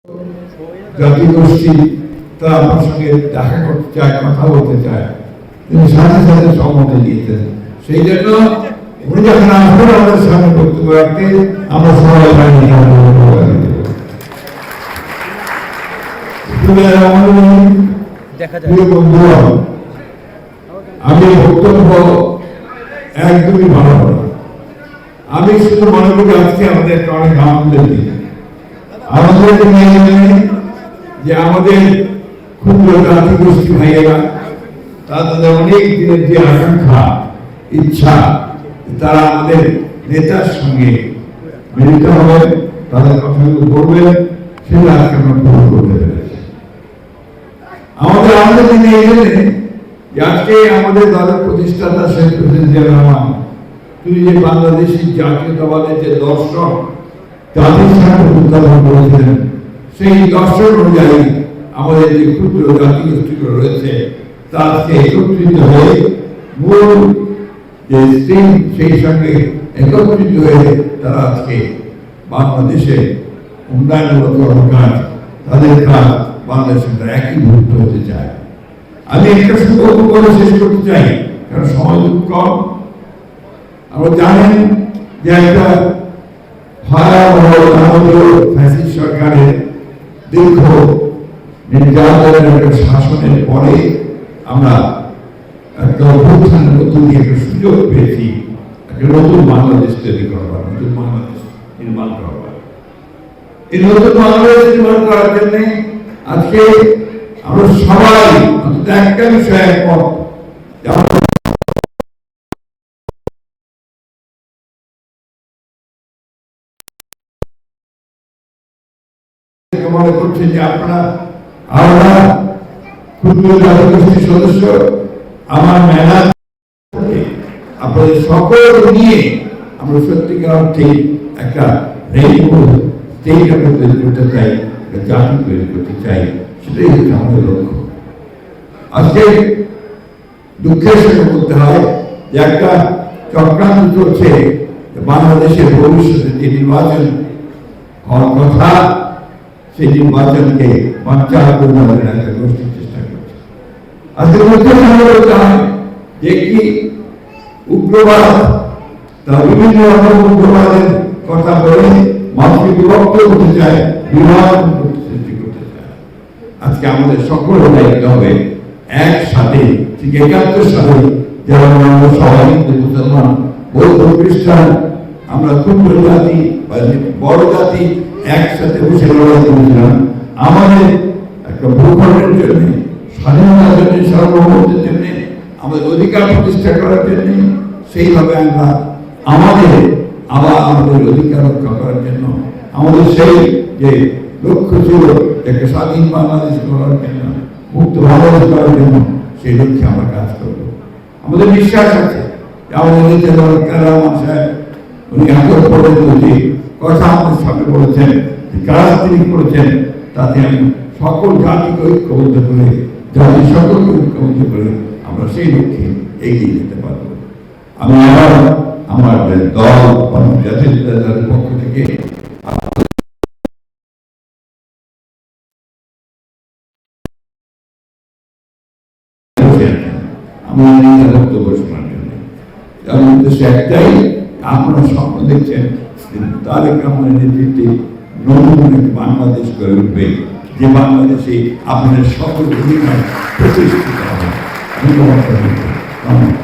জাতিগোষ্ঠী তারা আমার সঙ্গে দেখা করতে চায়, কথা বলতে চায়, তিনি সাথে সাথে সম্মতি দিয়েছেন। সেই জন্য উনি যখন আসবেন আমাদের সামনে বক্তব্য রাখতে আমরা সবাই আমি বক্তব্য একদমই ভালো না। আমি শুধু মনে করি আজকে আমাদের অনেক আনন্দের দিন। আমাদের যে আমাদের ক্ষুদ্র জাতিগোষ্ঠী ভাইয়েরা তাদের অনেক দিনের যে আকাঙ্ক্ষা, ইচ্ছা, তারা আমাদের নেতার সঙ্গে মিলিত হবে, তাদের কথাগুলো বলবেন, সেটা আজকে আমরা পূরণ করতে পেরেছি। আমাদের দিনে এই জন্য যে আজকে আমাদের দলের প্রতিষ্ঠাতা শেখ মুজিবুর রহমান তিনি যে বাংলাদেশি জাতীয়তাবাদের যে দর্শন জাতির সাথে উদ্ভাবন করেছিলেন, সেই দর্শন অনুযায়ী আমাদের যে ক্ষুদ্র জাতিগোষ্ঠীগুলো রয়েছে তা আজকে একত্রিত হয়ে মূল যে স্ট্রিম সেই সঙ্গে একত্রিত হয়ে তারা আজকে বাংলাদেশে উন্নয়নমূলক কাজ, তাদের কাজ বাংলাদেশের একই ভূত হতে চায়। আমি একটা সুযোগ করে শেষ করতে চাই, কারণ সময় খুব কম। আমরা জানেন যে একটা ফ্যাসিস্ট সরকারের দীর্ঘ নির্যাতনের একটা শাসনের পরে আমরা একটা অভ্যুত্থানের মধ্য দিয়ে একটা সুযোগ পেয়েছি একটা নতুন বাংলাদেশ তৈরি করবার, নতুন বাংলাদেশ নির্মাণ করবার। এই নতুন বাংলাদেশ নির্মাণ করার জন্য আজকে আমরা সবাই অন্তত একটা বিষয়ে একমত, মনে করছে যে আমরা ক্ষুদ্র জাতিগোষ্ঠীর সদস্য, আমার মেহনত আপনাদের সকল নিয়ে আমরা সত্যিকার অর্থে একটা রেইনবো স্টেট আমরা তৈরি করতে চাই, একটা জাতি তৈরি করতে চাই, সেটাই হচ্ছে আমাদের লক্ষ্য। আজকে দুঃখের সঙ্গে বলতে হয় যে একটা চক্রান্ত চলছে বাংলাদেশের ভবিষ্যতে যে নির্বাচন হওয়ার কথা, সেই নির্বাচনকে বাঞ্চাল করে একটা গোষ্ঠীর চেষ্টা করছে। আজকে দুঃখের সঙ্গে বলতে হয় যে কি উগ্রবাদ, তারা বিভিন্ন রকম উগ্রবাদের কথা বলে মানুষকে বিভক্ত করতে চায়, বিভাজন সৃষ্টি করতে চায়। আজকে আমাদের সকল দায়িত্ব হবে একসাথে, ঠিক ৭১ সালে যেমন আমরা সবাই মুসলমান, বৌদ্ধ, খ্রিস্টান, আমরা ক্ষুদ্র জাতি বা বড় জাতি একসাথে বসে লড়াই করেছিলাম আমাদের একটা ভূখণ্ডের জন্য, স্বাধীনতার জন্য, সার্বভৌমত্বের জন্য, আমাদের অধিকার প্রতিষ্ঠা করার জন্য। সেইভাবে আমরা আমাদের অধিকার রক্ষা করার জন্য, আমাদের সেই যে লক্ষ্য ছিল একটা স্বাধীন বাংলাদেশ করার জন্য, মুক্ত বাংলাদেশ করার জন্য, সেই লক্ষ্যে আমরা কাজ করব। আমাদের বিশ্বাস আছে যে আমাদের নেতা রহমান সাহেব উনি এত পর্যন্ত যে কথা আমাদের সামনে বলেছেন, কাজ তিনি করেছেন, তাতে আমি সকল জাতিকে ঐক্যবদ্ধ করে, জাতি সকলকে ঐক্যবদ্ধ করে আমরা সেই লক্ষ্যে এগিয়ে যেতে পারব। আমি আমার দল জাতীয় দলের পক্ষ থেকে আমার নিজের বক্তব্য শোনার জন্য আমার উদ্দেশ্য একটাই, আপনারা স্বপ্ন দেখছেন তারেক রহমানের নেতৃত্বে নতুন বাংলাদেশ গড়ে উঠবে, যে বাংলাদেশে আপনাদের সকল অধিকার প্রতিষ্ঠিত হবে। ধন্যবাদ।